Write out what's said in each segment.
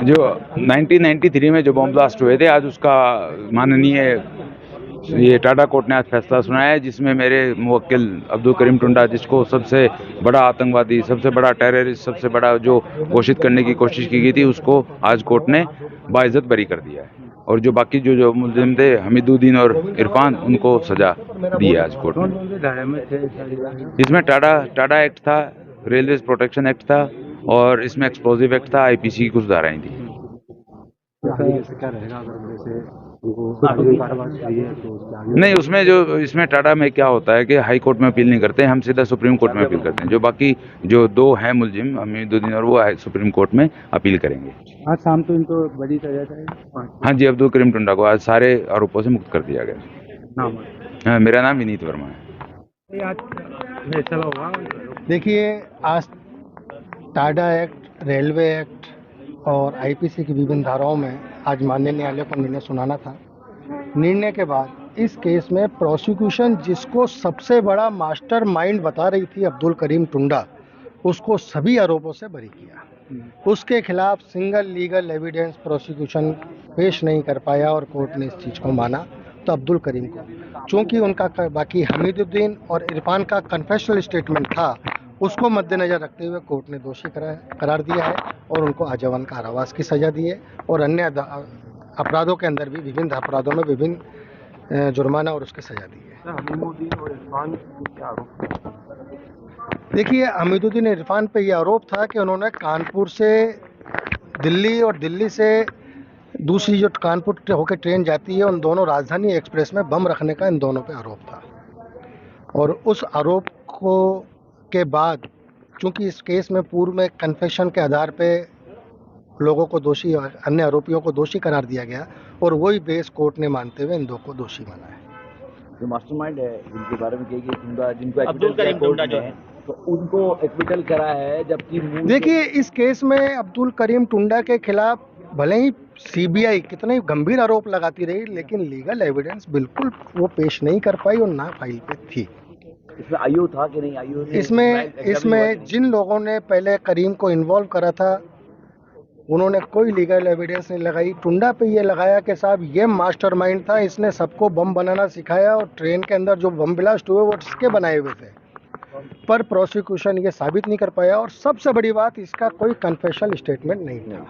जो 1993 में जो बॉम्ब ब्लास्ट हुए थे, आज उसका माननीय ये टाटा कोर्ट ने आज फैसला सुनाया है, जिसमें मेरे मुवक्किल अब्दुल करीम टुंडा, जिसको सबसे बड़ा आतंकवादी, सबसे बड़ा टेररिस्ट, सबसे बड़ा जो घोषित करने की कोशिश की गई थी, उसको आज कोर्ट ने बाइज्जत बरी कर दिया है। और जो बाकी जो मुलजिम थे हमीदुद्दीन और इरफान, उनको सजा दी है आज कोर्ट ने। इसमें टाटा एक्ट था, रेलवे प्रोटेक्शन एक्ट था और इसमें एक्सप्लोजिव एक्ट था, आईपीसी की कुछ धाराएं थी। नहीं, उसमें जो इसमें टाटा में क्या होता है कि हाई कोर्ट में अपील नहीं करते, हम सीधा सुप्रीम कोर्ट में अपील करते हैं। जो बाकी जो दो हैं मुलजिम हमीदुद्दीन और वो सुप्रीम कोर्ट में अपील करेंगे। आज शाम तो इनको बड़ी सजा है। हाँ जी, अब्दुल करीम टुंडा को आज सारे आरोपों से मुक्त कर दिया गया। हाँ, मेरा नाम विनीत वर्मा है। आज फैसला होगा। देखिए, आज टाटा एक्ट, रेलवे एक्ट और आईपीसी की विभिन्न धाराओं में आज माननीय न्यायालय को निर्णय सुनाना था। निर्णय के बाद इस केस में प्रोसिक्यूशन जिसको सबसे बड़ा मास्टरमाइंड बता रही थी अब्दुल करीम टुंडा, उसको सभी आरोपों से बरी किया। उसके खिलाफ सिंगल लीगल एविडेंस प्रोसिक्यूशन पेश नहीं कर पाया और कोर्ट ने इस चीज़ को माना। तो अब्दुल करीम को, चूँकि उनका बाकी हमीदुद्दीन और इरफान का कन्फेशनल स्टेटमेंट था, उसको मद्देनज़र रखते हुए कोर्ट ने दोषी करार दिया है और उनको आजीवन कारावास की सज़ा दी है और अन्य अपराधों के अंदर भी विभिन्न अपराधों में विभिन्न जुर्माना और उसकी सज़ा दी है। देखिए, हमीदुद्दीन इरफान पे ये आरोप था कि उन्होंने कानपुर से दिल्ली और दिल्ली से दूसरी जो कानपुर होकर ट्रेन जाती है, उन दोनों राजधानी एक्सप्रेस में बम रखने का इन दोनों पे आरोप था। और उस आरोप के बाद चूंकि इस केस में पूर्व में कन्फेशन के आधार पे लोगों को दोषी और अन्य आरोपियों को दोषी करार दिया गया और वही बेस कोर्ट ने मानते हुए इन दो को दोषी माना है। जो मास्टरमाइंड है जिनके बारे में जिनको अब्दुल करीम टुंडा जो है, तो उनको एक्विटल करा है, जबकि देखिए, इस केस में अब्दुल करीम टुंडा के खिलाफ भले ही सीबीआई कितने गंभीर आरोप लगाती रही, लेकिन लीगल एविडेंस बिल्कुल वो पेश नहीं कर पाई और ना फाइल पे थी। इसमें आयु था कि नहीं आयु? इसमें जिन लोगों ने पहले करीम को इन्वॉल्व करा था, उन्होंने कोई लीगल एविडेंस नहीं लगाई। टुंडा पे ये लगाया कि साहब ये मास्टरमाइंड था, इसने सबको बम बनाना सिखाया और ट्रेन के अंदर जो बम ब्लास्ट हुए वो इसके बनाए हुए थे। पर प्रोसिक्यूशन ये साबित नहीं कर पाया और सबसे बड़ी बात, इसका कोई कन्फेशनल स्टेटमेंट नहीं था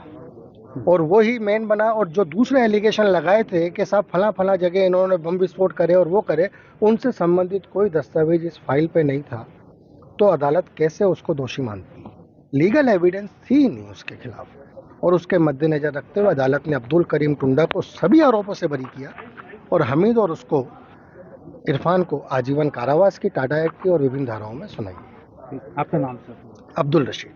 और वही मेन बना। और जो दूसरे एलिगेशन लगाए थे कि साहब फला जगह इन्होंने बम विस्फोट करे और वो करे, उनसे संबंधित कोई दस्तावेज इस फाइल पे नहीं था, तो अदालत कैसे उसको दोषी मानती? लीगल एविडेंस थी ही नहीं उसके खिलाफ और उसके मद्देनजर रखते हुए अदालत ने अब्दुल करीम टुंडा को सभी आरोपों से बरी किया और हमीद और उसको इरफान को आजीवन कारावास की, टाटा एक्ट की और विभिन्न धाराओं में सुनाई। आपका नाम सर? अब्दुल रशीद।